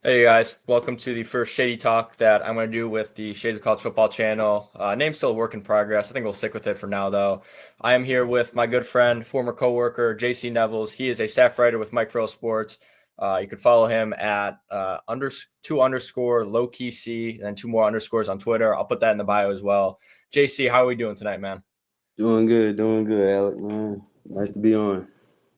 Hey guys, welcome to the first Shady talk that I'm going to do with the Shades of College Football channel. Name's still a work in progress. I think we'll stick with it for now, though. I am here with my good friend, former coworker, JC Nevels. He is a staff writer with Mike Frill Sports. You can follow him at two underscore low key C and then two more underscores on Twitter. I'll put that in the bio as well. JC, how are we doing tonight, man? Doing good, Alec, man. Nice to be on.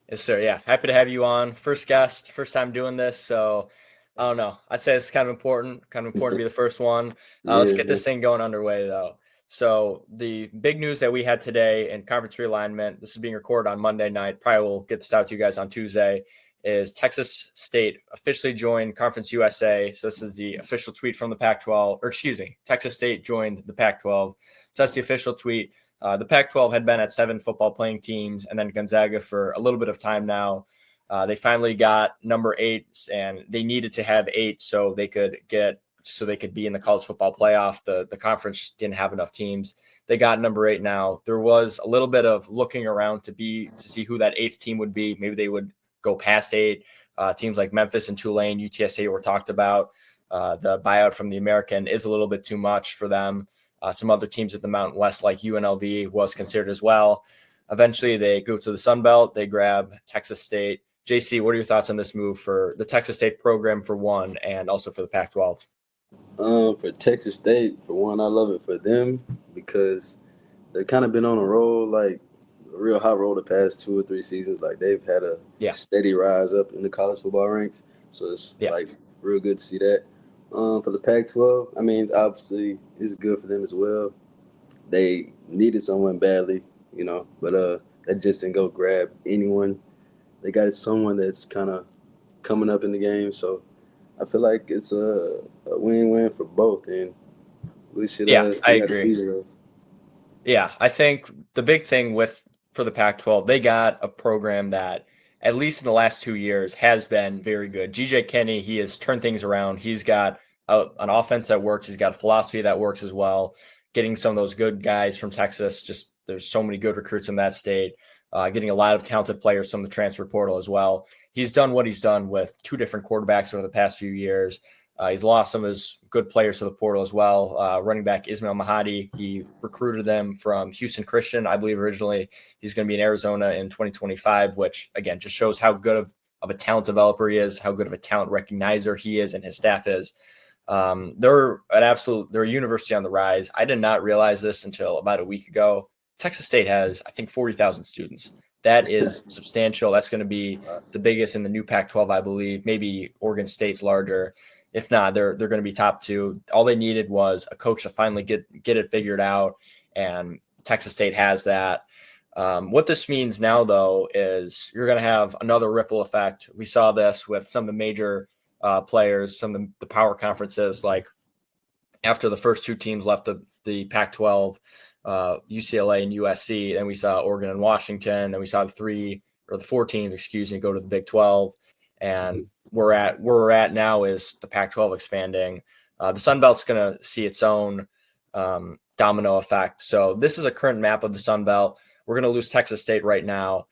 Yes, sir. Yeah, happy to have you on. First guest, first time doing this, so I don't know. I'd say it's kind of important to be the first one. Let's Yeah, get this thing going underway, though. So the big news that we had today in conference realignment, this is being recorded on Monday night. Probably will get this out to you guys on Tuesday. Is Texas State officially joined Conference USA? So this is the official tweet from the Pac-12, or excuse me, Texas State joined the Pac-12. So that's the official tweet. The Pac-12 had been at 7 football playing teams, and then Gonzaga for a little bit of time now. They finally got number 8, and they needed to have 8 so they could be in the college football playoff. The conference just didn't have enough teams. They got number 8 now. There was a little bit of looking around to see who that 8th team would be. Maybe they would go past 8. Teams like Memphis and Tulane, UTSA were talked about. The buyout from the American is a little bit too much for them. Some other teams at the Mountain West, like UNLV, was considered as well. Eventually, they go to the Sun Belt. They grab Texas State. JC, what are your thoughts on this move for the Texas State program for one, and also for the Pac-12? for Texas State, for one, I love it for them because they've kind of been on a roll, like a real hot roll the past 2 or 3 seasons. Like they've had a Yeah, steady rise up in the college football ranks, so it's yeah, like real good to see that. For the Pac-12, I mean, obviously it's good for them as well. They needed someone badly, but that just didn't go grab anyone. They got someone that's kind of coming up in the game. So I feel like it's a win-win for both, and we should yeah. I see how the agree. season goes. Yeah, I think the big thing for the Pac-12, they got a program that, at least in the last 2 years, has been very good. GJ Kenny, he has turned things around. He's got an offense that works. He's got a philosophy that works as well. Getting some of those good guys from Texas, just there's so many good recruits from that state. Getting a lot of talented players from the transfer portal as well. He's done what he's done with 2 different quarterbacks over the past few years. He's lost some of his good players to the portal as well. Running back Ismail Mahadi, he recruited them from Houston Christian, I believe originally. He's going to be in Arizona in 2025, which again just shows how good of a talent developer he is, how good of a talent recognizer he is, and his staff is. They're a university on the rise. I did not realize this until about a week ago. Texas State has, I think, 40,000 students. That is substantial. That's going to be the biggest in the new Pac-12, I believe. Maybe Oregon State's larger. If not, they're going to be top 2. All they needed was a coach to finally get it figured out, and Texas State has that. What this means now, though, is you're going to have another ripple effect. We saw this with some of the major players, some of the power conferences, like after the first 2 teams left the Pac-12, UCLA and USC. Then we saw Oregon and Washington. Then we saw the 4 teams, excuse me, go to the Big 12. And where we're at now is the Pac-12 expanding. The Sun Belt's going to see its own domino effect. So this is a current map of the Sun Belt. We're going to lose Texas State right now.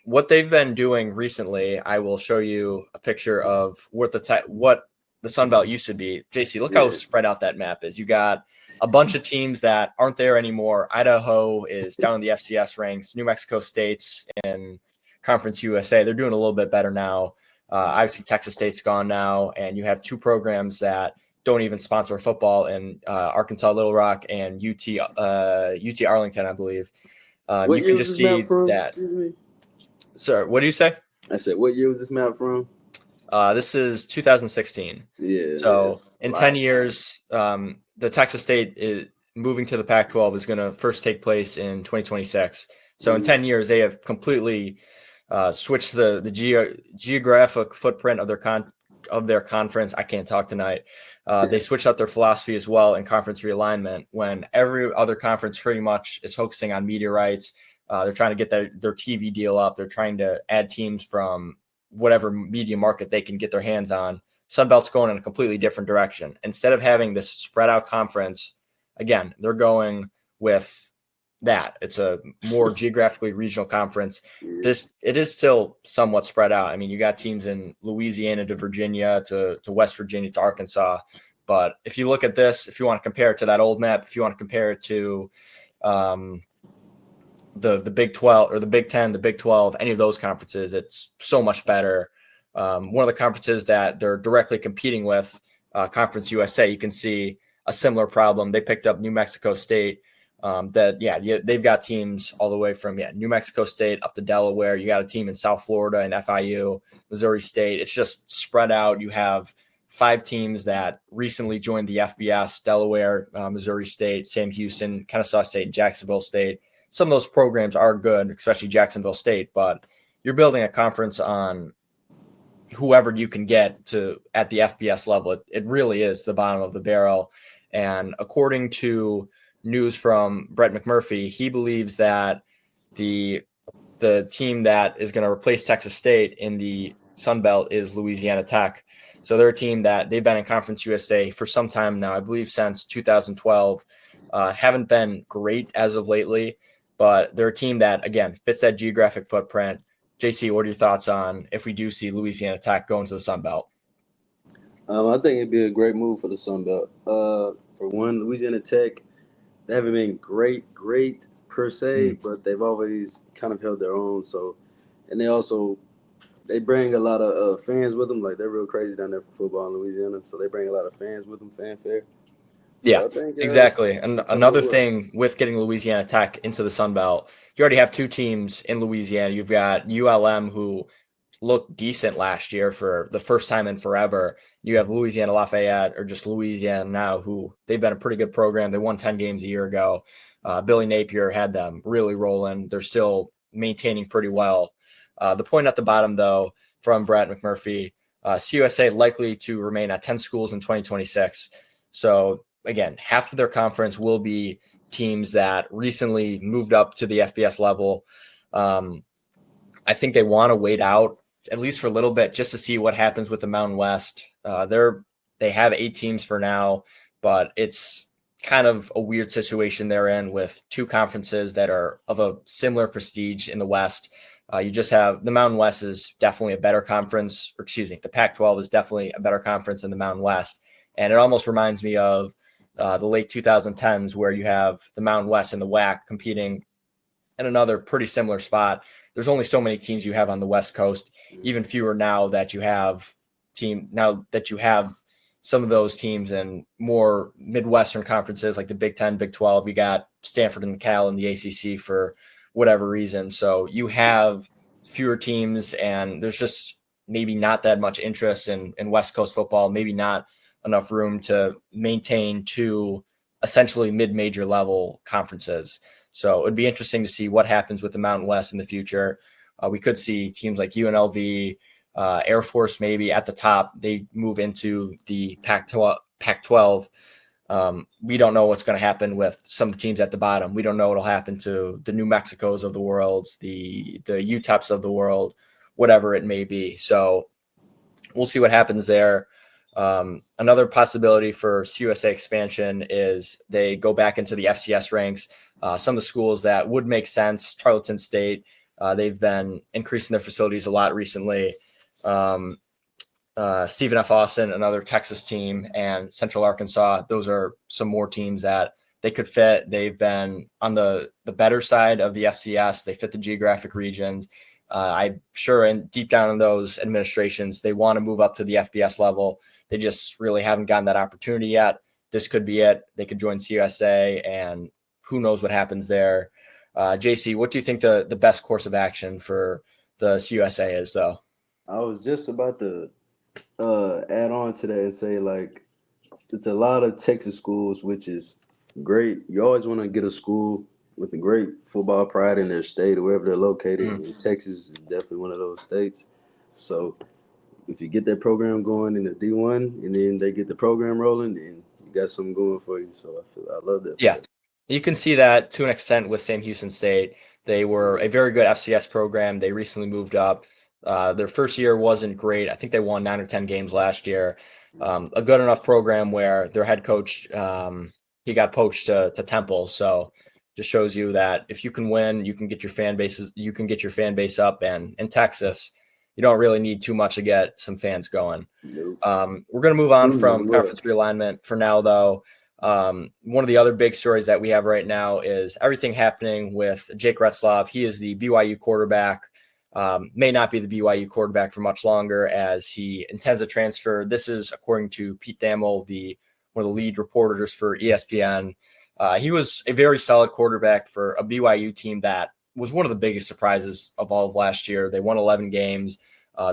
What they've been doing recently, I will show you a picture of what the Sun Belt used to be. JC, look how Yeah, spread out that map is. You got a bunch of teams that aren't there anymore. Idaho is down in the FCS ranks. New Mexico State's in Conference USA. They're doing a little bit better now. Obviously, Texas State's gone now, and you have 2 programs that don't even sponsor football in Arkansas Little Rock and UT Arlington, I believe. what You year can was just this see map from? that. Excuse me. Sir, what do you say? I said, what year was this map from? This is 2016. Yeah, So it's a in 10 lot. years, the Texas State moving to the Pac-12 is going to first take place in 2026. So in Mhm. 10 years, they have completely switched the geographic footprint of their conference. I can't talk tonight. They switched up their philosophy as well in conference realignment when every other conference pretty much is focusing on media rights. They're trying to get their TV deal up. They're trying to add teams from whatever media market they can get their hands on. Sunbelt's going in a completely different direction. Instead of having this spread out conference, again, they're going with that. It's a more geographically regional conference. Yeah. It is still somewhat spread out. I mean, you got teams in Louisiana to Virginia to West Virginia to Arkansas. But if you look at this, if you want to compare it to that old map, if you want to compare it to the Big 12 or the Big 10, the Big 12, any of those conferences, it's so much better. One of the conferences that they're directly competing with, Conference USA, you can see a similar problem. They picked up New Mexico State. They've got teams all the way from New Mexico State up to Delaware. You got a team in South Florida and FIU, Missouri State. It's just spread out. You have 5 teams that recently joined the FBS: Delaware, Missouri State, Sam Houston, Kennesaw State, and Jacksonville State. Some of those programs are good, especially Jacksonville State, but you're building a conference on whoever you can get to at the FBS level. It really is the bottom of the barrel. And according to news from Brett McMurphy, he believes that the team that is going to replace Texas State in the Sun Belt is Louisiana Tech. So they're a team that they've been in Conference USA for some time now, I believe since 2012. Haven't been great as of lately, but they're a team that, again, fits that geographic footprint. JC, what are your thoughts on if we do see Louisiana Tech going to the Sun Belt? I think it'd be a great move for the Sun Belt. For one, Louisiana Tech, they haven't been great per se, but they've always kind of held their own. So, and they bring a lot of fans with them. Like, they're real crazy down there for football in Louisiana, so they bring a lot of fans with them, fanfare. So Yeah, I think, exactly. And another thing with getting Louisiana Tech into the Sun Belt, you already have 2 teams in Louisiana. You've got ULM, who looked decent last year for the first time in forever. You have Louisiana Lafayette, or just Louisiana now, who they've been a pretty good program. They won 10 games a year ago. Billy Napier had them really rolling. They're still maintaining pretty well. The point at the bottom, though, from Brett McMurphy, CUSA likely to remain at 10 schools in 2026. So again, half of their conference will be teams that recently moved up to the FBS level. I think they want to wait out at least for a little bit just to see what happens with the Mountain West. They have 8 teams for now, but it's kind of a weird situation they're in with 2 conferences that are of a similar prestige in the West. You just have the Mountain West is definitely a better conference, or excuse me, the Pac-12 is definitely a better conference than the Mountain West. And it almost reminds me of the late 2010s, where you have the Mountain West and the WAC competing in another pretty similar spot. There's only so many teams you have on the West Coast, even fewer now that you have some of those teams in more Midwestern conferences like the Big 10, Big 12. You got Stanford and Cal in the ACC for whatever reason. So you have fewer teams, and there's just maybe not that much interest in West Coast football, maybe not enough room to maintain 2 essentially mid-major level conferences. So it'd be interesting to see what happens with the Mountain West in the future. We could see teams like UNLV, Air Force maybe at the top. They move into the Pac-12. We don't know what's going to happen with some of the teams at the bottom. We don't know what will happen to the New Mexicos of the world, the UTEPs of the world, whatever it may be. So we'll see what happens there. Another possibility for CUSA expansion is they go back into the FCS ranks. Some of the schools that would make sense: Tarleton State. They've been increasing their facilities a lot recently. Stephen F. Austin, another Texas team, and Central Arkansas. Those are some more teams that they could fit. They've been on the better side of the FCS. They fit the geographic regions. I'm sure deep down in those administrations, they want to move up to the FBS level. They just really haven't gotten that opportunity yet. This could be it. They could join CUSA, and who knows what happens there. JC, what do you think the best course of action for the CUSA is, though? I was just about to add on to that and say, like, it's a lot of Texas schools, which is great. You always want to get a school with a great football pride in their state or wherever they're located. And Texas is definitely one of those states. So if you get that program going in the D1 and then they get the program rolling, then you got something going for you. So I love that. Yeah, you can see that to an extent with Sam Houston State. They were a very good FCS program. They recently moved up. Their first year wasn't great. I think they won 9 or 10 games last year. A good enough program where their head coach, he got poached to Temple. So just shows you that if you can win, you can get your fan base up. And in Texas, you don't really need too much to get some fans going. Nope. We're going to move on from conference realignment for now, though. One of the other big stories that we have right now is everything happening with Jake Retzlaff. He is the BYU quarterback. May not be the BYU quarterback for much longer as he intends to transfer. This is according to Pete Thamel, one of the lead reporters for ESPN. He was a very solid quarterback for a BYU team that was one of the biggest surprises of all of last year. They won 11 games.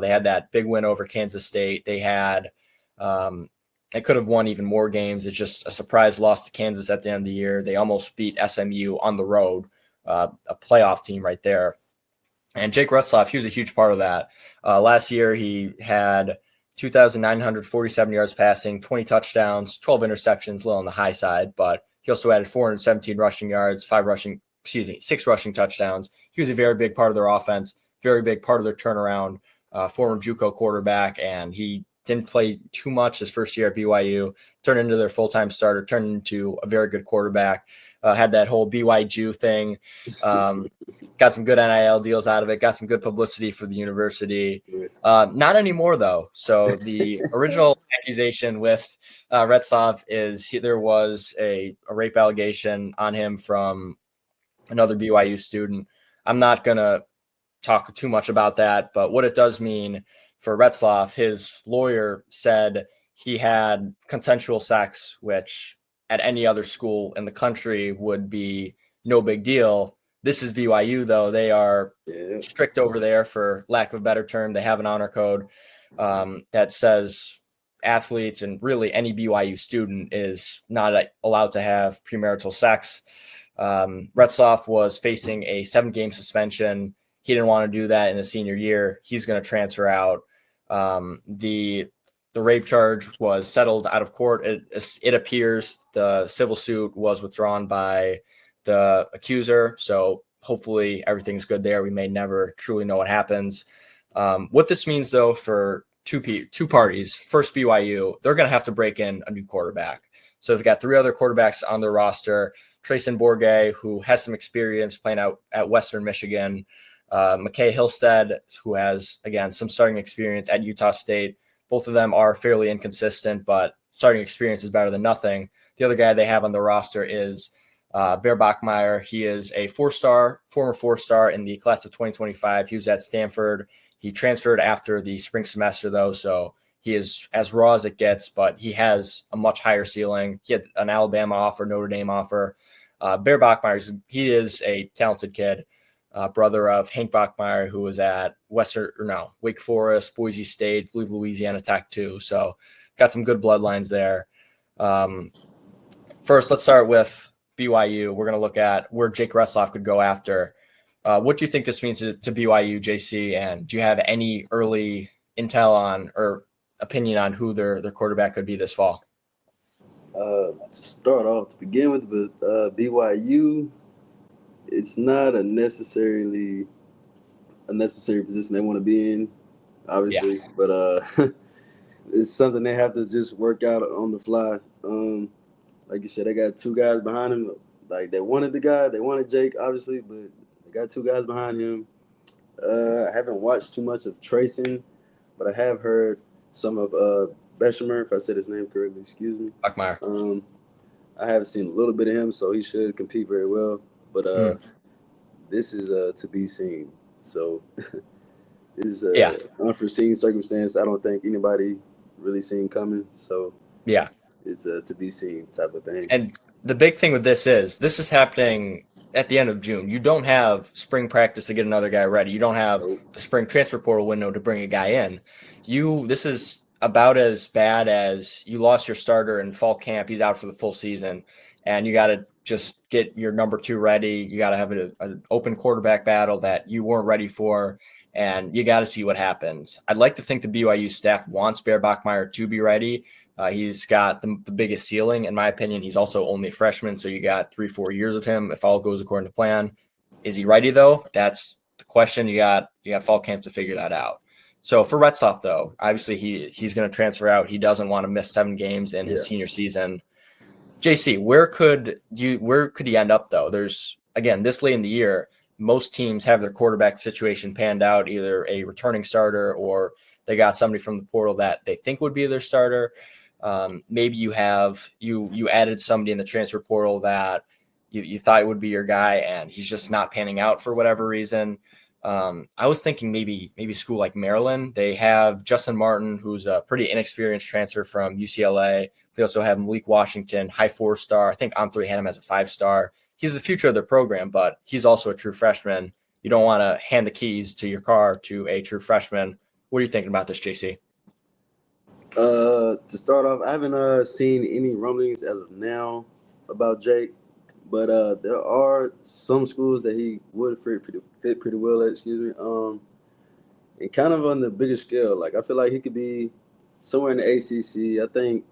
They had that big win over Kansas State. They could have won even more games. It's just a surprise loss to Kansas at the end of the year. They almost beat SMU on the road, a playoff team right there. And Jake Retzlaff, he was a huge part of that. Last year, he had 2,947 yards passing, 20 touchdowns, 12 interceptions, a little on the high side, but he also added 417 rushing yards, 6 rushing touchdowns. He was a very big part of their offense, very big part of their turnaround, former JUCO quarterback, and he didn't play too much his first year at BYU, turned into their full-time starter, turned into a very good quarterback, had that whole BYU thing, got some good NIL deals out of it, got some good publicity for the university. Not anymore, though. So the original accusation with Retzlaff is there was a rape allegation on him from another BYU student. I'm not going to talk too much about that, but what it does mean for Retzlaff, his lawyer said he had consensual sex, which at any other school in the country would be no big deal. This is BYU, though. They are strict over there, for lack of a better term. They have an honor code that says athletes and really any BYU student is not allowed to have premarital sex. Retzlaff was facing a 7-game suspension. He didn't want to do that in his senior year. He's going to transfer out. The rape charge was settled out of court. It appears the civil suit was withdrawn by the accuser. So hopefully everything's good there. We may never truly know what happens. What this means, though, for two parties, first BYU, they're going to have to break in a new quarterback. So they've got 3 other quarterbacks on their roster. Trayson Bourget, who has some experience playing out at Western Michigan. McKay Hillstead, who has, again, some starting experience at Utah State. Both of them are fairly inconsistent, but starting experience is better than nothing. The other guy they have on the roster is Bear Bachmeier. He is a former 4-star in the class of 2025. He was at Stanford. He transferred after the spring semester, though, so he is as raw as it gets, but he has a much higher ceiling. He had an Alabama offer, Notre Dame offer. Bear Bachmeier, he is a talented kid. Brother of Hank Bachmeier, who was at Wake Forest, Boise State, I believe Louisiana Tech too. So got some good bloodlines there. First, let's start with BYU. We're going to look at where Jake Retzlaff could go after. What do you think this means to BYU, JC? And do you have any early intel on or opinion on who their quarterback could be this fall? To start off, to begin with BYU, it's not a necessary position they want to be in, obviously, but it's something they have to just work out on the fly. Like you said, they got 2 guys behind him. Like they wanted Jake, obviously, but they got 2 guys behind him. I haven't watched too much of Trayson, but I have heard some of Beshemer, if I said his name correctly, excuse me. Bachmeier. I have seen a little bit of him, so he should compete very well. But this is to be seen. So this is unforeseen circumstance. I don't think anybody really seen coming. So it's to be seen type of thing. And the big thing with this is happening at the end of June. You don't have spring practice to get another guy ready. You don't have the spring transfer portal window to bring a guy in. This is about as bad as you lost your starter in fall camp. He's out for the full season, and you got to just get your number 2 ready. You got to have an open quarterback battle that you weren't ready for, and you got to see what happens. I'd like to think the BYU staff wants Bear Bachmeier to be ready. He's got the biggest ceiling, in my opinion. He's also only a freshman, so you got 3-4 years of him if all goes according to plan. Is he ready, though? That's the question. You got fall camp to figure that out. So for Retzlaff, though, obviously he's going to transfer out. He doesn't want to miss 7 games in his senior season. JC, where could he end up though? There's again this late in the year, most teams have their quarterback situation panned out, either a returning starter or they got somebody from the portal that they think would be their starter. Maybe you added somebody in the transfer portal that you thought would be your guy, and he's just not panning out for whatever reason. I was thinking maybe school like Maryland. They have Justin Martin, who's a pretty inexperienced transfer from UCLA. They also have Malik Washington, high 4-star. I think On3 had him as a 5-star. He's the future of their program, but he's also a true freshman. You don't want to hand the keys to your car to a true freshman. What are you thinking about this, JC? To start off, I haven't seen any rumblings as of now about Jake, but there are some schools that he would fit pretty well at. Excuse me. And kind of on the bigger scale, like I feel like he could be somewhere in the ACC. I think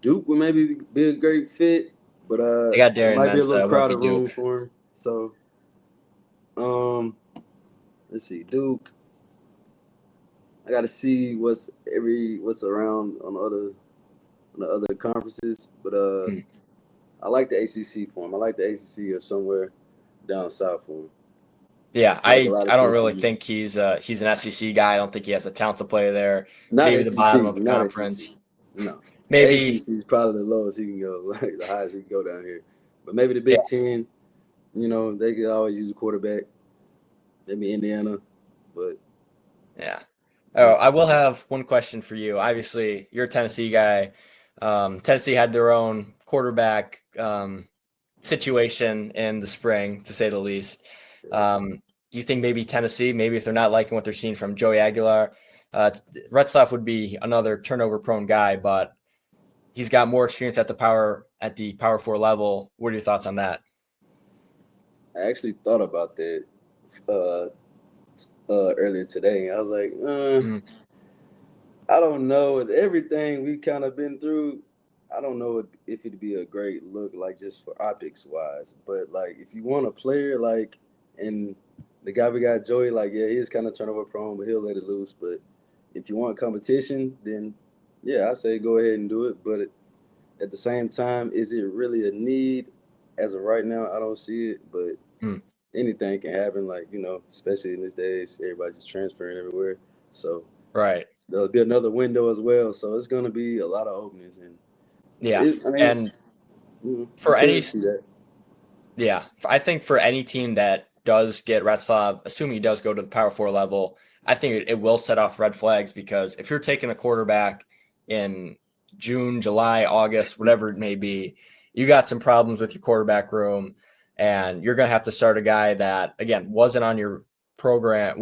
Duke would maybe be a great fit, but They got it Darian might be a little Mensa. It won't be crowded room Duke. for him. So, um, let's see, Duke. I got to see what's around on the other conferences, but Hmm. I like the ACC for him. I like the ACC or somewhere down south for him. Yeah, I feel like a I lot I of don't teams really can use. think he's an SEC guy. I don't think he has the talent to play there. Not Maybe the bottom SEC, of the not SEC. conference. No, the Maybe ACC is probably the lowest he can go, like the highest he can go down here. But maybe the yeah, Big Ten, they could always use a quarterback. Maybe Indiana, but yeah. Oh, I will have one question for you. Obviously, you're a Tennessee guy. Tennessee had their own quarterback situation in the spring, to say the least. Do you think maybe Tennessee, maybe if they're not liking what they're seeing from Joey Aguilar, Retzlaff would be another turnover-prone guy, but he's got more experience at the power 4 level. What are your thoughts on that? I actually thought about that uh, earlier today. I was like, Mhm. I don't know. With everything we've kind of been through, I don't know if it'd be a great look, like just for optics wise. But like, if you want a player like, and the guy we got, Joey, like, yeah, he is kind of turnover prone, but he'll let it loose. But if you want competition, then yeah, I say go ahead and do it. But at the same time, is it really a need? As of right now, I don't see it. But Mm, anything can happen, like, especially in these days, everybody's just transferring everywhere. So right. there'll be another window as well. So it's going to be a lot of openings, and Yeah. I mean, And you for any could see that. Yeah, I think for any team that does get Retzlaff, assuming he does go to the Power 4 level, I think it will set off red flags because if you're taking a quarterback in June, July, August, whatever it may be, you got some problems with your quarterback room, and you're going to have to start a guy that again wasn't in your program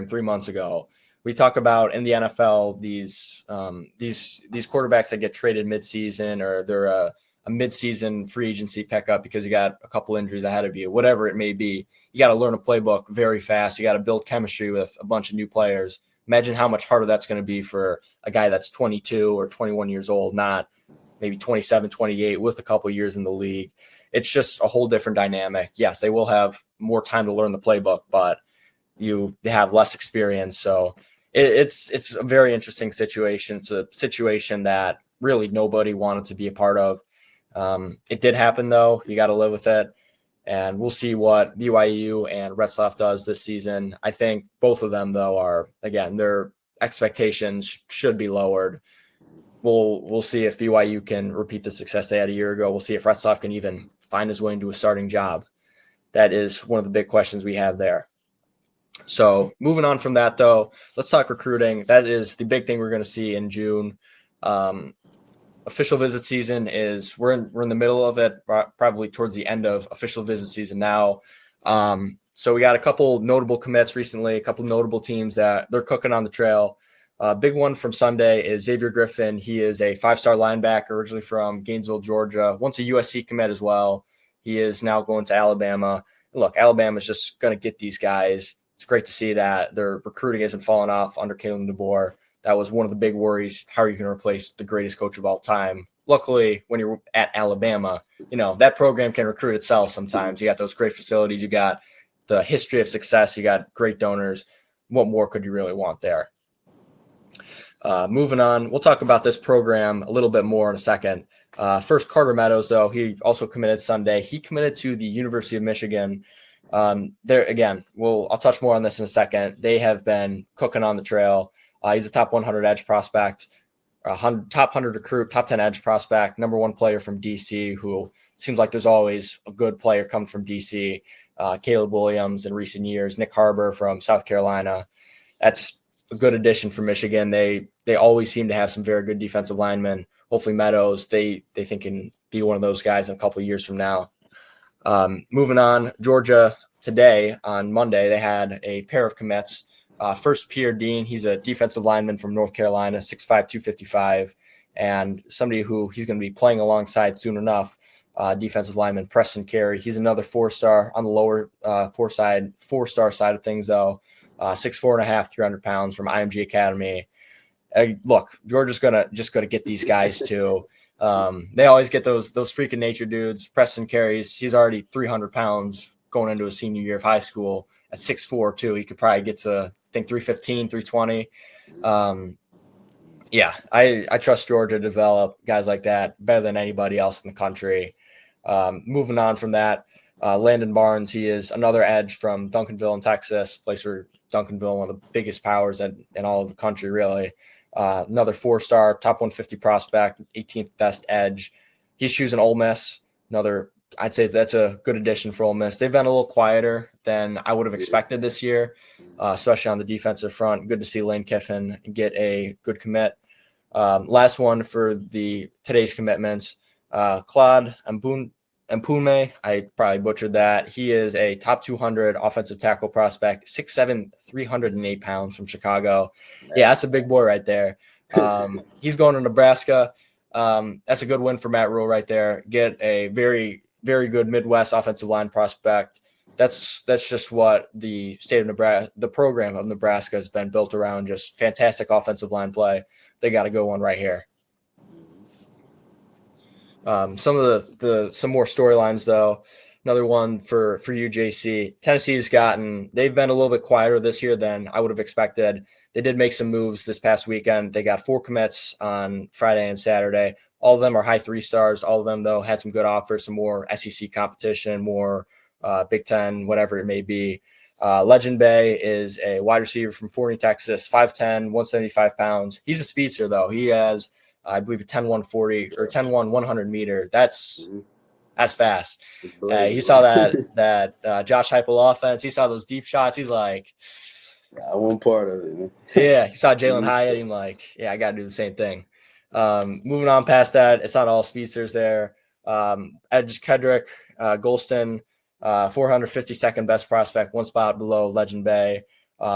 3 months ago. We talk about in the NFL these quarterbacks that get traded midseason or they're a midseason free agency pickup because you got a couple injuries ahead of you, whatever it may be. You got to learn a playbook very fast. You got to build chemistry with a bunch of new players. Imagine how much harder that's going to be for a guy that's 22 or 21 years old, not maybe 27, 28 with a couple years in the league. It's just a whole different dynamic. Yes, they will have more time to learn the playbook, but you have less experience. So it's a very interesting situation. It's a situation that really nobody wanted to be a part of. It did happen though. You got to live with it, and we'll see what BYU and Retzlaff does this season. I think both of them though are again their expectations should be lowered. We'll see if BYU can repeat the success they had a year ago. We'll see if Retzlaff can even find his way into a starting job. That is one of the big questions we have there. So moving on from that, though, let's talk recruiting. That is the big thing we're going to see in June. Um, Official visit season is we're in the middle of it, probably towards the end of official visit season now. So we got a couple notable commits recently, a couple notable teams that they're cooking on the trail. Big one from Sunday is Xavier Griffin. He is a 5-star linebacker originally from Gainesville, Georgia. Once a USC commit as well. He is now going to Alabama. Look, Alabama's just going to get these guys. It's great to see that their recruiting isn't falling off under Kalen DeBoer. That was one of the big worries. How are you going to replace the greatest coach of all time? Luckily, when you're at Alabama, that program can recruit itself sometimes. You got those great facilities. You got the history of success. You got great donors. What more could you really want there? Moving on, we'll talk about this program a little bit more in a second. First, Carter Meadows, though, he also committed Sunday. He committed to the University of Michigan. There again, I'll touch more on this in a second. They have been cooking on the trail. He's a top 100 edge prospect, top 100 recruit, top 10 edge prospect, number one player from DC, who seems like there's always a good player coming from DC. Caleb Williams in recent years, Nick Harbor from South Carolina. That's a good addition for Michigan. They always seem to have some very good defensive linemen. Hopefully Meadows, they think can be one of those guys in a couple of years from now. Moving on, Georgia today on Monday, they had a pair of commits. First, Pierre Dean, he's a defensive lineman from North Carolina, 6'5", 255, and somebody who he's going to be playing alongside soon enough, defensive lineman Preston Carey. He's another four-star on the lower four-star side of things, though. 6'4.5", 300 pounds from IMG Academy. Look, Georgia's gonna get these guys too. They always get those freaking nature dudes. Preston Carey's, he's already 300 pounds going into a senior year of high school at 6'4" too. He could probably get to, I think, 315, 320. Yeah, I trust Georgia to develop guys like that better than anybody else in the country. Moving on from that, Landon Barnes, he is another edge from Duncanville in Texas, place where Duncanville, one of the biggest powers in all of the country, really. Another four-star, top 150 prospect, 18th best edge. He's choosing Ole Miss. I'd say that's a good addition for Ole Miss. They've been a little quieter than I would have expected this year, especially on the defensive front. Good to see Lane Kiffin get a good commit. Last one for today's commitments, Claude Mpume, I probably butchered that. He is a top 200 offensive tackle prospect, 6'7", 308 pounds from Chicago. Yeah, that's a big boy right there. He's going to Nebraska. That's a good win for Matt Rule right there. Get a very, very good Midwest offensive line prospect. That's just what the state of Nebraska, the program of Nebraska has been built around, just fantastic offensive line play. They got a good one right here. Some more storylines though. Another one for you, JC. They've been a little bit quieter this year than I would have expected. They did make some moves this past weekend. They got 4 commits on Friday and Saturday. All of them are high 3-stars. All of them, though, had some good offers, some more SEC competition, more Big Ten, whatever it may be. Legend Bay is a wide receiver from Forney, Texas, 5'10", 175 pounds. He's a speedster, though. He has, I believe, a 10-140 or 10-1 100 meter. That's fast. He saw that Josh Heupel offense. He saw those deep shots. He's like, I want part of it, man. Yeah, he saw Jalen Hyatt. And like, yeah, I got to do the same thing. Moving on past that, it's not all speedsters there. Edge Kedrick, Golston, 452nd best prospect, one spot below Legend Bay,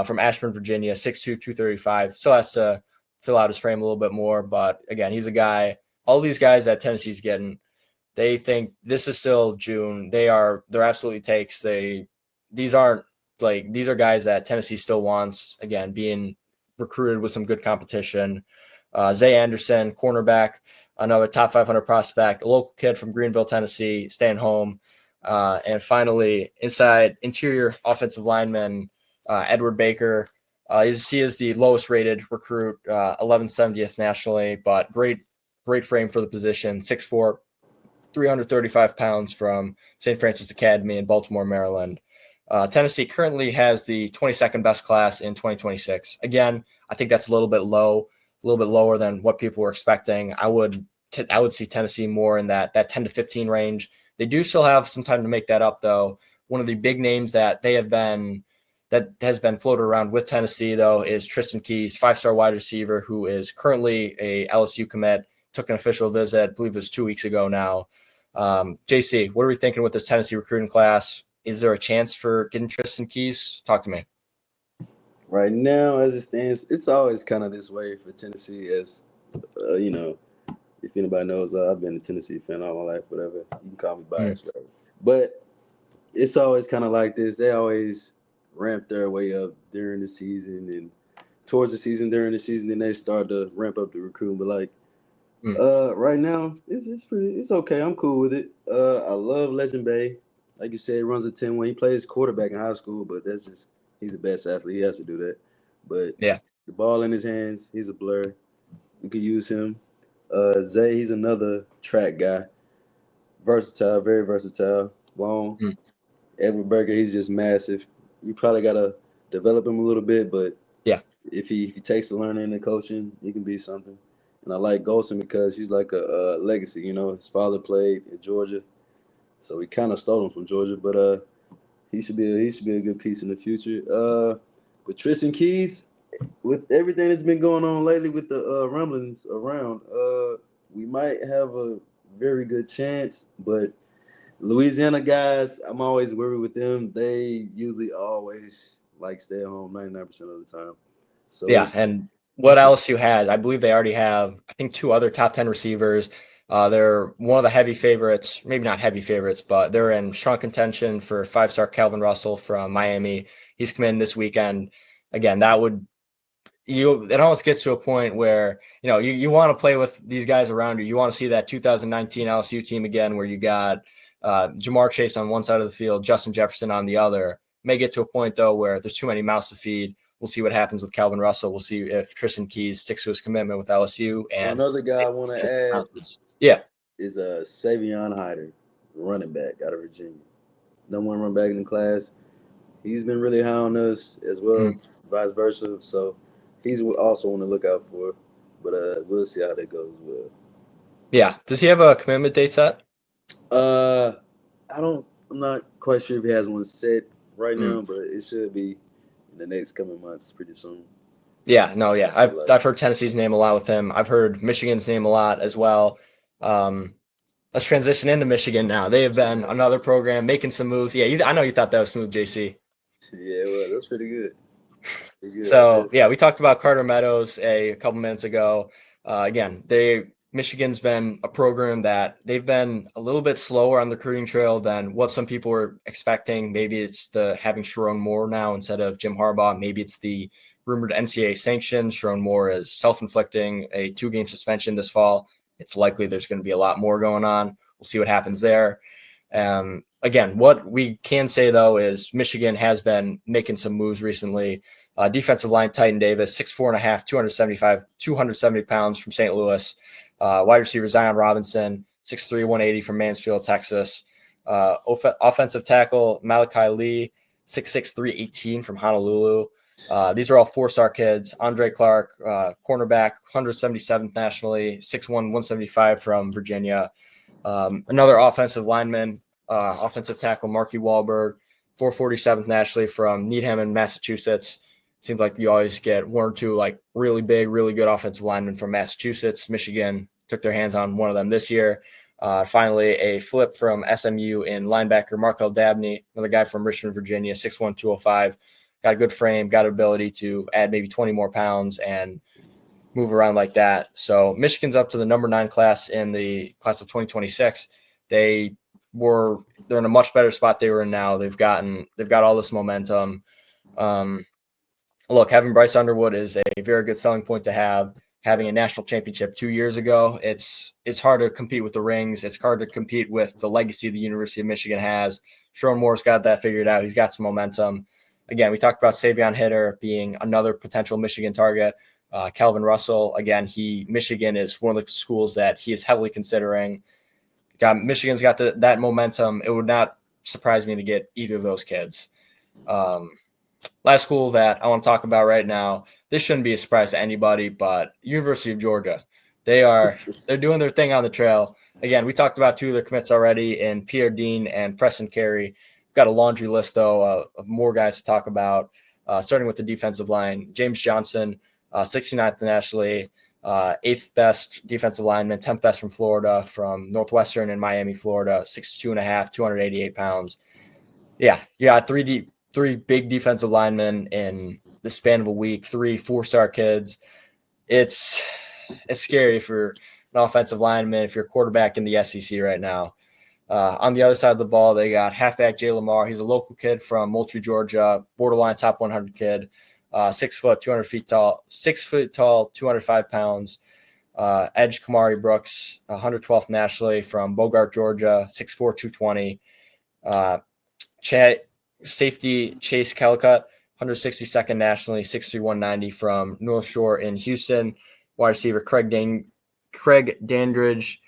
from Ashburn, Virginia, 6'2", 235. Still has to fill out his frame a little bit more, but again, he's a guy. All these guys that Tennessee's getting, they think this is still June. They're absolutely takes. These are guys that Tennessee still wants. Again, being recruited with some good competition. Zay Anderson, cornerback, another top 500 prospect, a local kid from Greenville, Tennessee, staying home. And finally, interior offensive lineman, Edward Baker. He is the lowest rated recruit, 1170th nationally, but great frame for the position, 6'4", 335 pounds from St. Francis Academy in Baltimore, Maryland. Tennessee currently has the 22nd best class in 2026. Again, I think that's a little bit lower than what people were expecting. I would see Tennessee more in that 10 to 15 range. They do still have some time to make that up, though. One of the big names that has been floated around with Tennessee, though, is Tristan Keys, 5-star wide receiver who is currently a LSU commit. Took an official visit, I believe it was 2 weeks ago now. JC, what are we thinking with this Tennessee recruiting class? Is there a chance for getting Tristan Keys? Talk to me. Right now, as it stands, it's always kind of this way for Tennessee. As if anybody knows, I've been a Tennessee fan all my life. Whatever, you can call me biased, whatever. But it's always kind of like this. They always ramp their way up during the season and towards the season, during the season, then they start to ramp up the recruiting. But right now, it's okay. I'm cool with it. I love Legend Bay. Like you said, he runs a 10 when he plays quarterback in high school, but he's the best athlete. He has to do that. But yeah, The ball in his hands, he's a blur. We could use him. Zay, he's another track guy. Versatile, very versatile. Long. Mm. Edward Berger, he's just massive. You probably gotta develop him a little bit, but Yeah. if he takes the learning and the coaching, he can be something. And I like Golson because he's like a legacy. You know, his father played at Georgia, so we kind of stole him from Georgia. But he should be a good piece in the future. With Tristan Keys, with everything that's been going on lately with the rumblings around, we might have a very good chance. But Louisiana guys, I'm always worried with them. They usually always like stay at home 99% of the time. So Yeah, and what LSU had, I believe they already have, I think, two other top 10 receivers. They're one of the heavy favorites, maybe not heavy favorites, but they're in strong contention for five-star Calvin Russell from Miami. He's come in this weekend. Again, that would it almost gets to a point where you want to play with these guys around you. You want to see that 2019 LSU team again, where you got Jamar Chase on one side of the field, Justin Jefferson on the other. May get to a point though where there's too many mouths to feed. We'll see what happens with Calvin Russell. We'll see if Tristan Keys sticks to his commitment with LSU and another guy I want to add yeah, is Savion Hyder, running back out of Virginia. Number one run back in the class. He's been really high on us as well, vice versa. So he's also one to look out for. But we'll see how that goes as well. Yeah. Does he have a commitment date set? I'm not quite sure if he has one set right now, but it should be in the next coming months pretty soon. Yeah, no, yeah. I've heard Tennessee's name a lot with him. I've heard Michigan's name a lot as well. Let's transition into Michigan now. They have been another program making some moves. Yeah, I know you thought that was smooth, JC. Yeah, well, that's pretty good. So yeah, we talked about Carter Meadows a couple minutes ago. Again, Michigan's been a program that they've been a little bit slower on the recruiting trail than what some people were expecting. Maybe it's the having Sharon Moore now instead of Jim Harbaugh. Maybe it's the rumored NCAA sanctions. Sharon Moore is self-inflicting a 2-game suspension this fall. It's likely there's going to be a lot more going on. We'll see what happens there. Again, what we can say though is Michigan has been making some moves recently. Defensive line, Titan Davis, 6'4.5", 270 pounds from St. Louis. Wide receiver Zion Robinson, 6'3", 180 from Mansfield, Texas. Offensive tackle Malachi Lee, 6'6", 318 from Honolulu. These are all 4-star kids. Andre Clark, cornerback, 177th nationally, 6'1", 175 from Virginia. Another offensive lineman, offensive tackle Marky Wahlberg, 447th nationally from Needham in Massachusetts. Seems like you always get one or two like really big, really good offensive linemen from Massachusetts. Michigan took their hands on one of them this year. Finally, a flip from SMU in linebacker Markel Dabney, another guy from Richmond, Virginia, 6'1", 205. Got a good frame, got ability to add maybe 20 more pounds and move around like that. So Michigan's up to the number 9 class in the class of 2026. They're in a much better spot they were in now. They've got all this momentum. Look, having Bryce Underwood is a very good selling point to have. Having a national championship 2 years ago, it's hard to compete with the rings. It's hard to compete with the legacy the University of Michigan has. Sharon Moore's got that figured out. He's got some momentum. Again, we talked about Savion Hitter being another potential Michigan target. Calvin Russell, again, Michigan is one of the schools that he is heavily considering. Michigan's got that momentum. It would not surprise me to get either of those kids. Last school that I want to talk about right now, this shouldn't be a surprise to anybody, but University of Georgia. They're doing their thing on the trail. Again, we talked about 2 of their commits already in Pierre Dean and Preston Carey. We've got a laundry list, though, of more guys to talk about, starting with the defensive line. James Johnson, 69th nationally, 8th best defensive lineman, 10th best from Florida, from Northwestern and Miami, Florida, 6'2.5", 288 pounds. Yeah, you got three big defensive linemen in the span of a week, 3 4-star kids. It's scary for an offensive lineman if you're a quarterback in the SEC right now. On the other side of the ball, they got halfback Jay Lamar. He's a local kid from Moultrie, Georgia, borderline top 100 kid, 6 foot, 200 feet tall, 6 foot tall, 205 pounds. Edge Kamari Brooks, 112th nationally from Bogart, Georgia, 6'4", 220. Safety Chase Calicut, 162nd nationally, 6'3", 190 from North Shore in Houston. Wide receiver Craig Dandridge,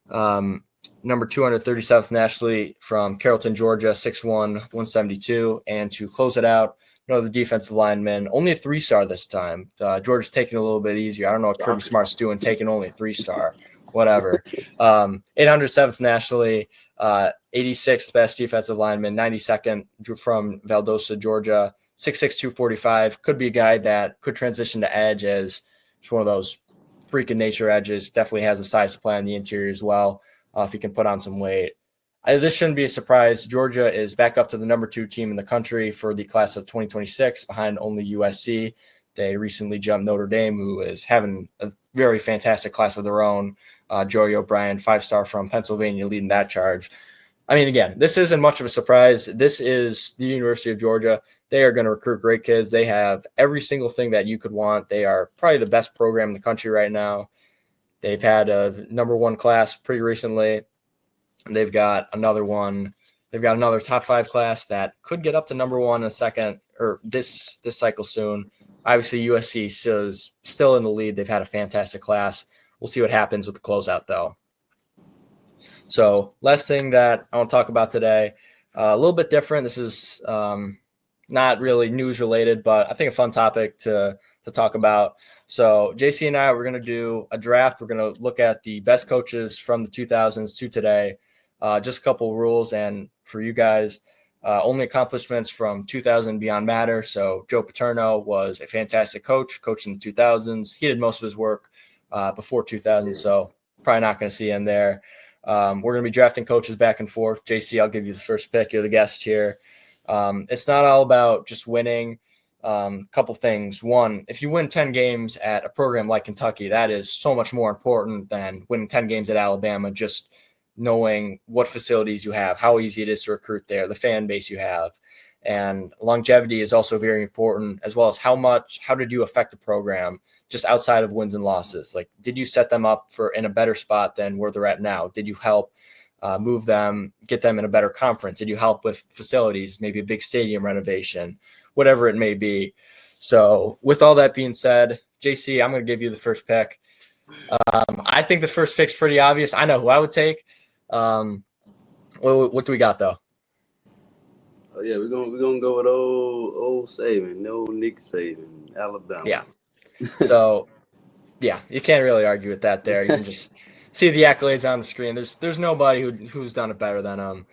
number 237th nationally from Carrollton, Georgia, 6'1", 172. And to close it out, the defensive lineman, only a 3-star this time. Georgia's taking it a little bit easier. I don't know what Kirby Smart's doing, taking only a 3-star. Whatever. 807th nationally, 86th best defensive lineman, 92nd from Valdosta, Georgia, 6'6", 245. Could be a guy that could transition to edge as just one of those freaking nature edges. Definitely has a size to play on the interior as well if he can put on some weight. This shouldn't be a surprise. Georgia is back up to the number 2 team in the country for the class of 2026, behind only USC. They recently jumped Notre Dame, who is having a very fantastic class of their own. Joey O'Brien, 5-star from Pennsylvania, leading that charge. I mean, again, this isn't much of a surprise. This is the University of Georgia. They are going to recruit great kids. They have every single thing that you could want. They are probably the best program in the country right now. They've had a number 1 class pretty recently. They've got another one. They've got another top 5 class that could get up to number 1 in a second, or this cycle soon. Obviously, USC is still in the lead. They've had a fantastic class. We'll see what happens with the closeout, though. So last thing that I want to talk about today, a little bit different. This is not really news related, but I think a fun topic to talk about. So JC and I, we're going to do a draft. We're going to look at the best coaches from the 2000s to today. Just a couple of rules. And for you guys, only accomplishments from 2000 beyond matter. So Joe Paterno was a fantastic coach in the 2000s. He did most of his work before 2000, so probably not going to see him there. We're going to be drafting coaches back and forth. JC, I'll give you the first pick. You're the guest here. It's not all about just winning. Couple things. One, if you win 10 games at a program like Kentucky, that is so much more important than winning 10 games at Alabama, just knowing what facilities you have, how easy it is to recruit there, the fan base you have. And longevity is also very important, as well as how did you affect the program just outside of wins and losses? Like, did you set them up in a better spot than where they're at now? Did you help move them, get them in a better conference? Did you help with facilities, maybe a big stadium renovation, whatever it may be? So with all that being said, JC, I'm going to give you the first pick. I think the first pick's pretty obvious. I know who I would take. What do we got, though? Oh yeah, we're gonna go with old Saban, no Nick Saban, Alabama. Yeah. So yeah, you can't really argue with that there. You can just see the accolades on the screen. There's nobody who's done it better than him.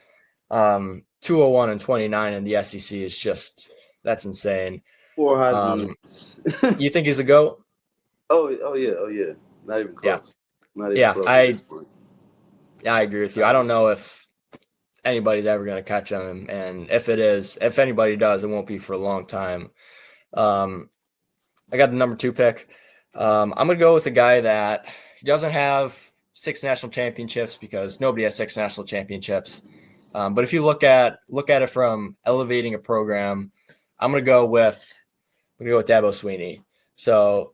201 and 29 in the SEC is just, that's insane. 4 Heisman. You think he's a GOAT? Oh yeah. Not even close. Yeah. Not even close. I agree with you. I don't know if anybody's ever going to catch him, and if anybody does, it won't be for a long time. I got the number 2 pick. I'm going to go with a guy that he doesn't have 6 national championships, because nobody has 6 national championships. But if you look at it from elevating a program, I'm going to go with Dabo Swinney. So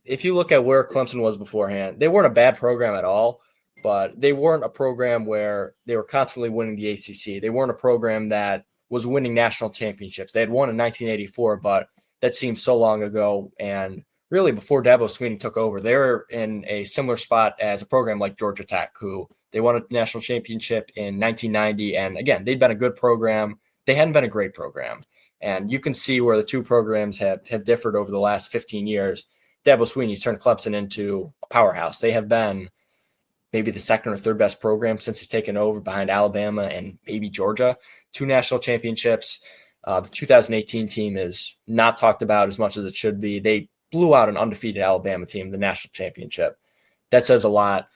if you look at where Clemson was beforehand, they weren't a bad program at all, but they weren't a program where they were constantly winning the ACC. They weren't a program that was winning national championships. They had won in 1984, but that seems so long ago. And really, before Dabo Swinney took over, they were in a similar spot as a program like Georgia Tech, who they won a national championship in 1990. And again, they'd been a good program. They hadn't been a great program. And you can see where the two programs have differed over the last 15 years. Dabo Swinney's turned Clemson into a powerhouse. They have been maybe the second or third best program since he's taken over, behind Alabama and maybe Georgia. 2 national championships. The 2018 team is not talked about as much as it should be. They blew out an undefeated Alabama team, the national championship. That says a lot.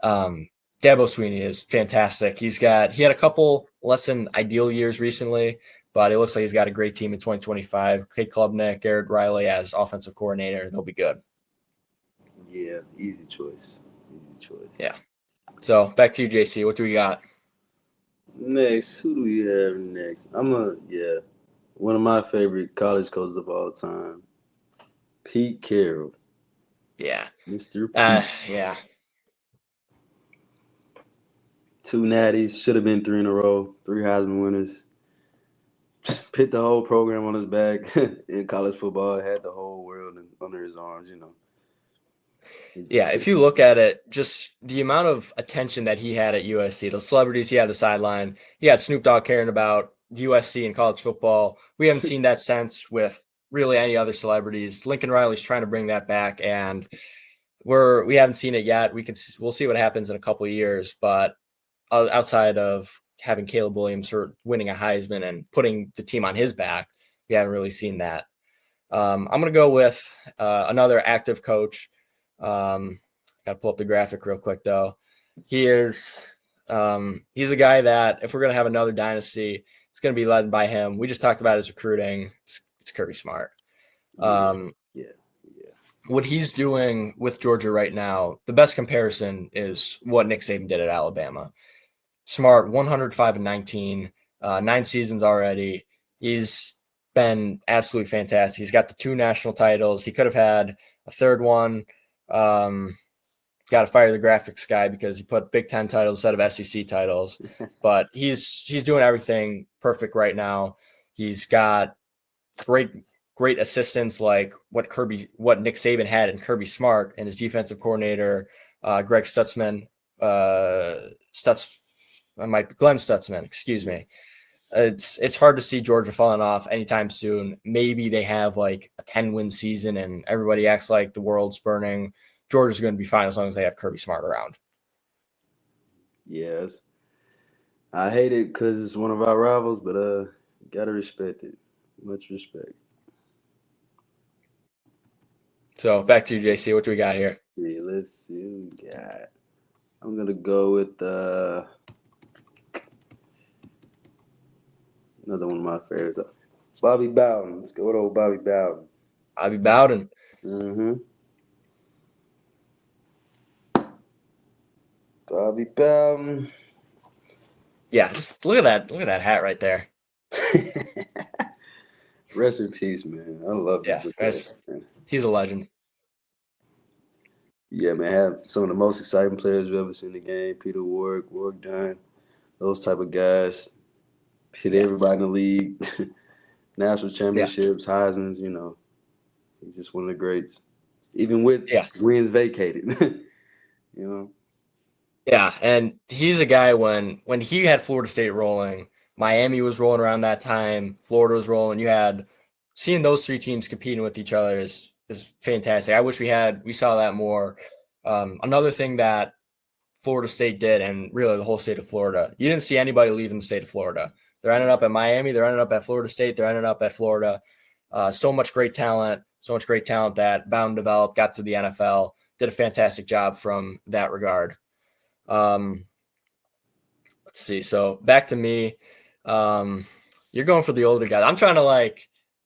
Dabo Swinney is fantastic. He had a couple less than ideal years recently, but it looks like he's got a great team in 2025. Cade Klubnik, Garrett Riley as offensive coordinator. They'll be good. Yeah, easy choice. Yeah. So back to you, JC. What do we got? Next, who do we have next? One of my favorite college coaches of all time, Pete Carroll. Yeah. Mr. Pete. Yeah. 2 natties, should have been 3 in a row, 3 Heisman winners. put the whole program on his back in college football. Had the whole world under his arms. He Yeah, just if you look at it, just the amount of attention that he had at USC, the celebrities he had the sideline, he had Snoop Dogg caring about USC and college football. We haven't seen that since with really any other celebrities. Lincoln Riley's trying to bring that back, and we haven't seen it yet. We'll see what happens in a couple of years, but outside of having Caleb Williams for winning a Heisman and putting the team on his back, we haven't really seen that. I'm going to go with another active coach. Got to pull up the graphic real quick though. He's a guy that if we're going to have another dynasty, it's going to be led by him. We just talked about his recruiting. It's Kirby Smart. yeah. What he's doing with Georgia right now, the best comparison is what Nick Saban did at Alabama. Smart, 105-19, 9 seasons already. He's been absolutely fantastic. He's got the 2 national titles. He could have had a third one. Got to fire the graphics guy because he put Big Ten titles instead of SEC titles. But he's doing everything perfect right now. He's got great assistants like what Nick Saban had in Kirby Smart and his defensive coordinator, Greg Stutzman, Glenn Stutzman, excuse me. It's hard to see Georgia falling off anytime soon. Maybe they have like a 10-win season and everybody acts like the world's burning. Georgia's going to be fine as long as they have Kirby Smart around. Yes. I hate it because it's one of our rivals, but gotta respect it. Much respect. So back to you, JC. What do we got here? Yeah, let's see what we got. I'm gonna go with another one of my favorites. Bobby Bowden. Let's go with old Bobby Bowden. Bobby Bowden. Mm-hmm. Bobby Bowden. Yeah, just look at that. Look at that hat right there. Rest in peace, man. I love Yeah, this. he's a legend. Yeah, man. Have some of the most exciting players we've ever seen in the game. Peter Warwick Dunn, those type of guys. Hit everybody in the league. National championships, Heisman's, he's just one of the greats. Even with wins vacated. Yeah, and he's a guy when he had Florida State rolling, Miami was rolling around that time, Florida was rolling. You had seeing those 3 teams competing with each other is fantastic. I wish we saw that more. Another thing that Florida State did, and really the whole state of Florida, you didn't see anybody leaving the state of Florida. They're ending up at Miami, they're ending up at Florida State, they're ending up at Florida. So much great talent that Bowden developed, got to the NFL, did a fantastic job from that regard. Let's see. So back to me. You're going for the older guys. I'm trying to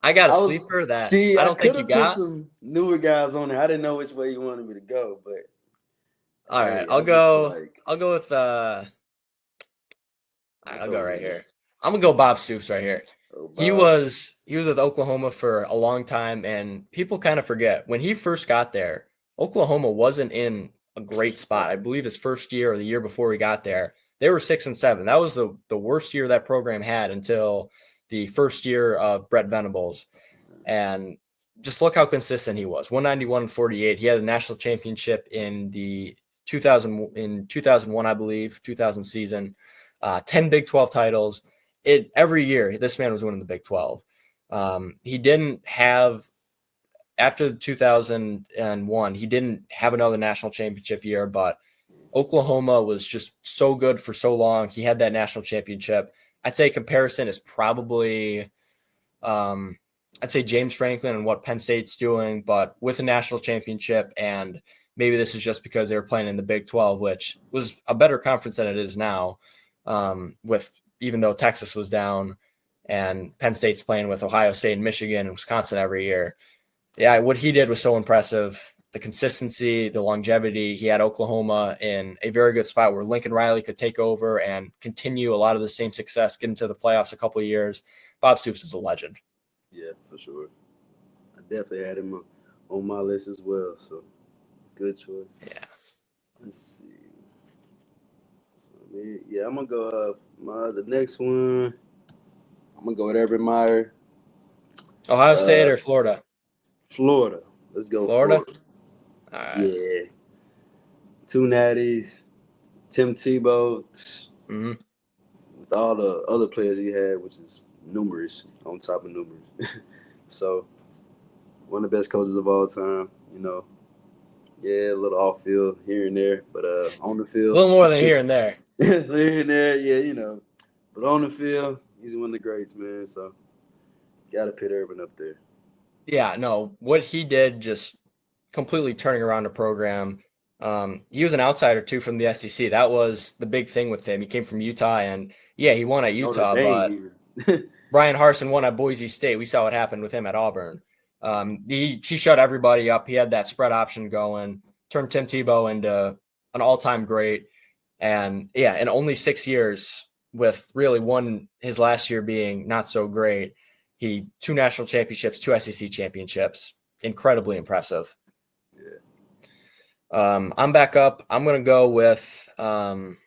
I got a sleeper that I don't think you got. Put some newer guys on there. I didn't know which way you wanted me to go, but all right, I'll go with I'll go right here. I'm gonna go Bob Stoops right here. Oh, he was with Oklahoma for a long time, and people kind of forget when he first got there, Oklahoma wasn't in a great spot. I believe his first year or the year before he got there, they were 6-7. That was the worst year that program had until the first year of Brett Venables. And just look how consistent he was. 191-48. He had a national championship in the 2001, I believe, 2000 season. 10 Big 12 titles. Every year, this man was winning the Big 12. He didn't have, after 2001, he didn't have another national championship year, but Oklahoma was just so good for so long. He had that national championship. I'd say comparison is probably, I'd say James Franklin and what Penn State's doing, but with a national championship. And maybe this is just because they were playing in the Big 12, which was a better conference than it is now. With even though Texas was down and Penn State's playing with Ohio State and Michigan and Wisconsin every year. Yeah, what he did was so impressive. The consistency, the longevity. He had Oklahoma in a very good spot where Lincoln Riley could take over and continue a lot of the same success, get into the playoffs a couple of years. Bob Stoops is a legend. Yeah, for sure. I definitely had him on my list as well. So good choice. Yeah. Let's see. Yeah, I'm gonna go. The next one, I'm I'm gonna go with Urban Meyer. Ohio State or Florida? Florida. Let's go Florida. Florida. All right. Yeah. 2 natties. Tim Tebow. Mm-hmm. With all the other players he had, which is numerous on top of numerous. So one of the best coaches of all time. Yeah, a little off field here and there, but on the A field, little more than here and there. here and there, yeah. But on the field, he's one of the greats, man. So gotta put Urban up there. Yeah, no, what he did just completely turning around the program. He was an outsider too from the SEC. That was the big thing with him. He came from Utah, and yeah, he won at Notre Utah, Dame, but even. Brian Harsin won at Boise State. We saw what happened with him at Auburn. He shut everybody up. He had that spread option going, turned Tim Tebow into an all-time great. And yeah, in only 6 years, with really his last year being not so great, he 2 national championships, 2 SEC championships. Incredibly impressive. Yeah. I'm back up. I'm gonna go with Urban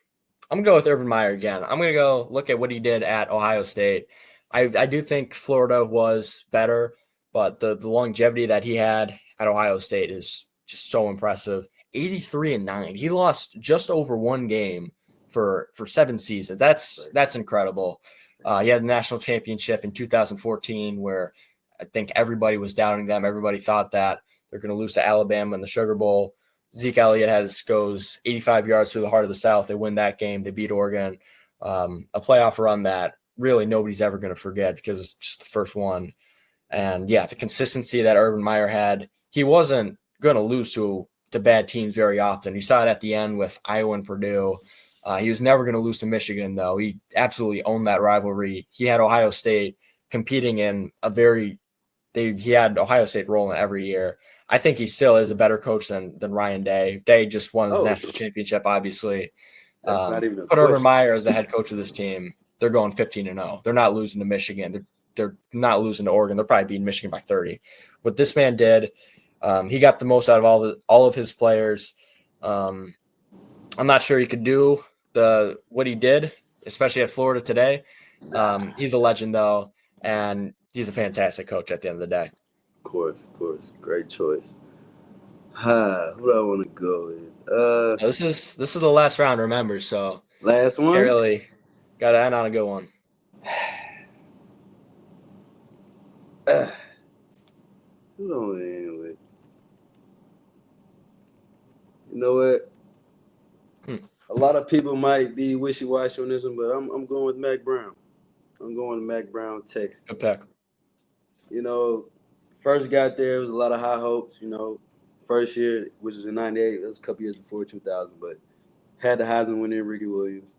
Meyer again. I'm gonna go look at what he did at Ohio State. I do think Florida was better, but the longevity that he had at Ohio State is just so impressive. 83-9. He lost just over 1 game for 7 seasons. That's incredible. He had the national championship in 2014, where I think everybody was doubting them. Everybody thought that they're going to lose to Alabama in the Sugar Bowl. Zeke Elliott goes 85 yards through the heart of the South. They win that game. They beat Oregon. A playoff run that really nobody's ever going to forget because it's just the first one. And yeah, the consistency that Urban Meyer had, he wasn't going to lose to bad teams very often. You saw it at the end with Iowa and Purdue. He was never going to lose to Michigan, though. He absolutely owned that rivalry. He had Ohio State competing in he had Ohio State rolling every year. I think he still is a better coach than Ryan Day. Day just won his national championship, obviously. That's not even a Put question. Urban Meyer as the head coach of this team. They're going 15-0. They're not losing to Michigan. They're not losing to Oregon. They're probably beating Michigan by 30. What this man did, he got the most out of all of his players. I'm not sure he could do what he did, especially at Florida today. He's a legend, though, and he's a fantastic coach at the end of the day. Of course. Great choice. Who do I want to go with? This is the last round, remember, so Last one? really got to end on a good one. Who do I want to end with? You know what? A lot of people might be wishy-washy on this one, but I'm going with Mac Brown. I'm going to Mac Brown, Texas. Good pick. First got there, it was a lot of high hopes. First year, which was in '98, that was a couple years before 2000, but had the Heisman winner Ricky Williams.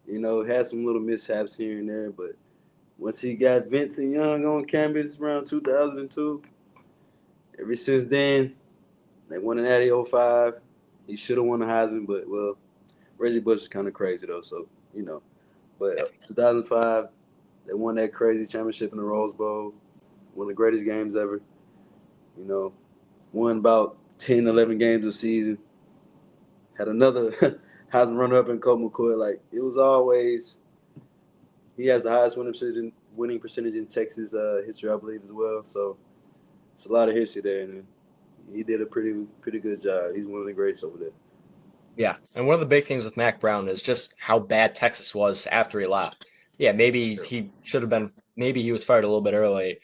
Had some little mishaps here and there, but once he got Vincent Young on campus around 2002, ever since then, they won an Natty 05. He should have won the Heisman, but, well, Reggie Bush is kind of crazy, though, so, But 2005, they won that crazy championship in the Rose Bowl, one of the greatest games ever. Won about 10, 11 games a season. Had another Heisman runner-up in Colt McCoy. It was always – he has the highest winning percentage in Texas history, I believe, as well. So it's a lot of history there, and he did a pretty good job. He's one of the greats over there. Yeah, and one of the big things with Mac Brown is just how bad Texas was after he left. Yeah, maybe he should have been – maybe he was fired a little bit early.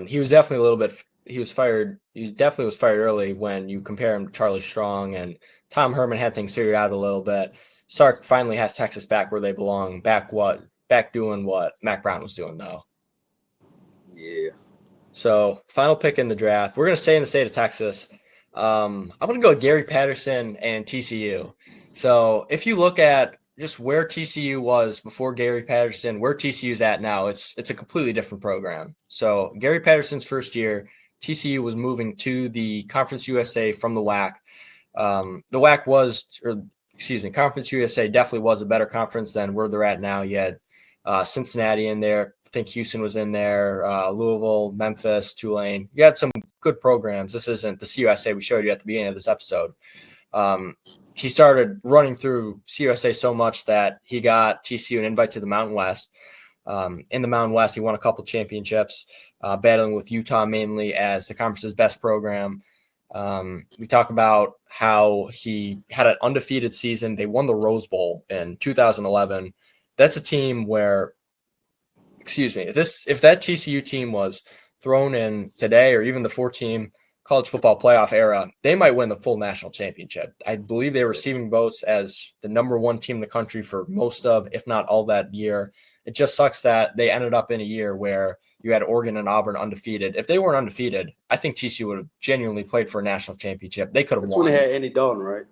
He was definitely a little bit – he was fired – he definitely was fired early when you compare him to Charlie Strong, and Tom Herman had things figured out a little bit. Sark finally has Texas back where they belong, back doing what Mac Brown was doing, though. Yeah. So, final pick in the draft. We're going to stay in the state of Texas. I'm going to go with Gary Patterson and TCU. So, if you look at just where TCU was before Gary Patterson, where TCU's at now, it's a completely different program. So, Gary Patterson's first year, TCU was moving to the Conference USA from the WAC. Conference USA definitely was a better conference than where they're at now. You had Cincinnati in there. I think Houston was in there, Louisville, Memphis, Tulane. You had some good programs. This isn't the CUSA we showed you at the beginning of this episode. He started running through CUSA so much that he got TCU an invite to the Mountain West. In the Mountain West, he won a couple championships, battling with Utah mainly as the conference's best program. We talk about how he had an undefeated season. They won the Rose Bowl in 2011. That's a team where, if that TCU team was thrown in today or even the 4-team college football playoff era, they might win the full national championship. I believe they were receiving votes as the number 1 team in the country for most of, if not all, that year. It just sucks that they ended up in a year where you had Oregon and Auburn undefeated. If they weren't undefeated, I think TCU would have genuinely played for a national championship. They could have That's won. when they had Andy Dalton, right?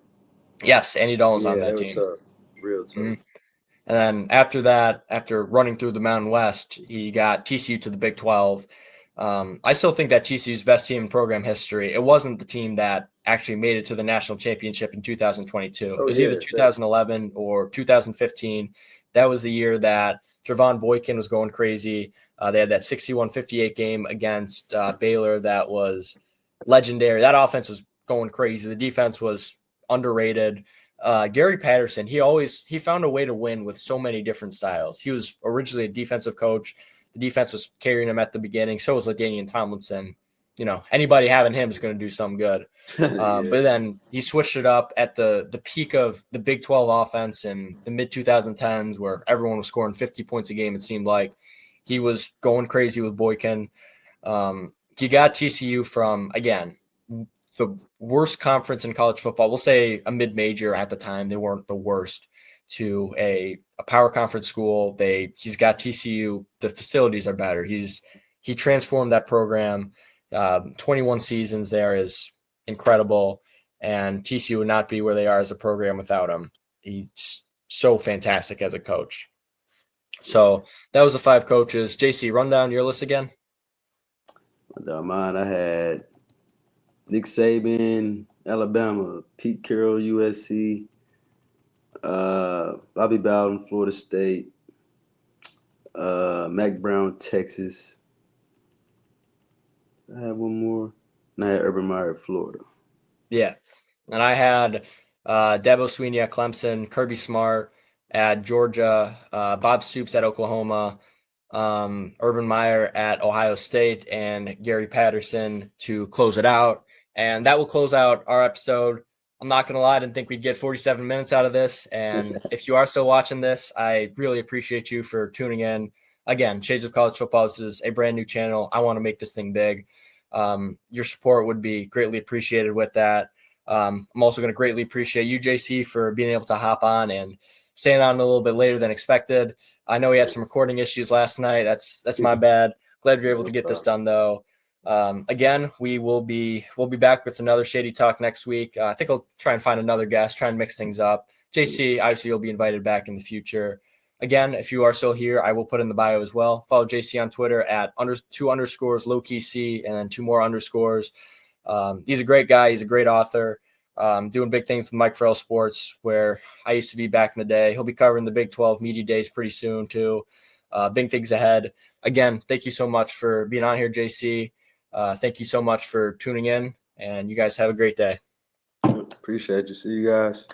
Yes, Andy Dalton's on that they team. were tough. Real tough. Mm-hmm. And then after that, after running through the Mountain West, he got TCU to the Big 12. I still think that TCU's best team in program history. It wasn't the team that actually made it to the national championship in 2022. It was either 2011 or 2015. That was the year that Trevon Boykin was going crazy. They had that 61-58 game against Baylor that was legendary. That offense was going crazy. The defense was underrated. Gary Patterson, he found a way to win with so many different styles. He was originally a defensive coach. The defense was carrying him at the beginning. So was LaDainian Tomlinson. Anybody having him is going to do something good. But then he switched it up at the peak of the Big 12 offense in the mid 2010s, where everyone was scoring 50 points a game. It seemed like he was going crazy with Boykin. He got TCU from, again, the worst conference in college football. We'll say a mid-major at the time. They weren't the worst, to a power conference school. He's got TCU. The facilities are better. He transformed that program. 21 seasons there is incredible, and TCU would not be where they are as a program without him. He's so fantastic as a coach. So that was the 5 coaches. JC, run down your list again. Mine, I had Nick Saban, Alabama; Pete Carroll, USC; Bobby Bowden, Florida State; Mac Brown, Texas. I had one more. And I had Urban Meyer at Florida. Yeah. And I had Dabo Swinney at Clemson, Kirby Smart at Georgia, Bob Stoops at Oklahoma, Urban Meyer at Ohio State, and Gary Patterson to close it out. And that will close out our episode. I'm not going to lie, I didn't think we'd get 47 minutes out of this. And if you are still watching this, I really appreciate you for tuning in. Again, Shades of College Football, this is a brand new channel. I want to make this thing big. Your support would be greatly appreciated with that. I'm also going to greatly appreciate you, JC, for being able to hop on and staying on a little bit later than expected. I know we had some recording issues last night. That's my bad. Glad you're able to get this done, though. Again, we'll be back with another Shady Talk next week. I think I'll try and find another guest, try and mix things up. JC, obviously, you'll be invited back in the future. Again, if you are still here, I will put in the bio as well. Follow JC on Twitter at 2_ lowkey C and then 2 more underscores. He's a great guy. He's a great author. Doing big things with Mike Farrell Sports, where I used to be back in the day. He'll be covering the Big 12 Media Days pretty soon, too. Big things ahead. Again, thank you so much for being on here, JC. Thank you so much for tuning in, and you guys have a great day. Appreciate you. See you guys.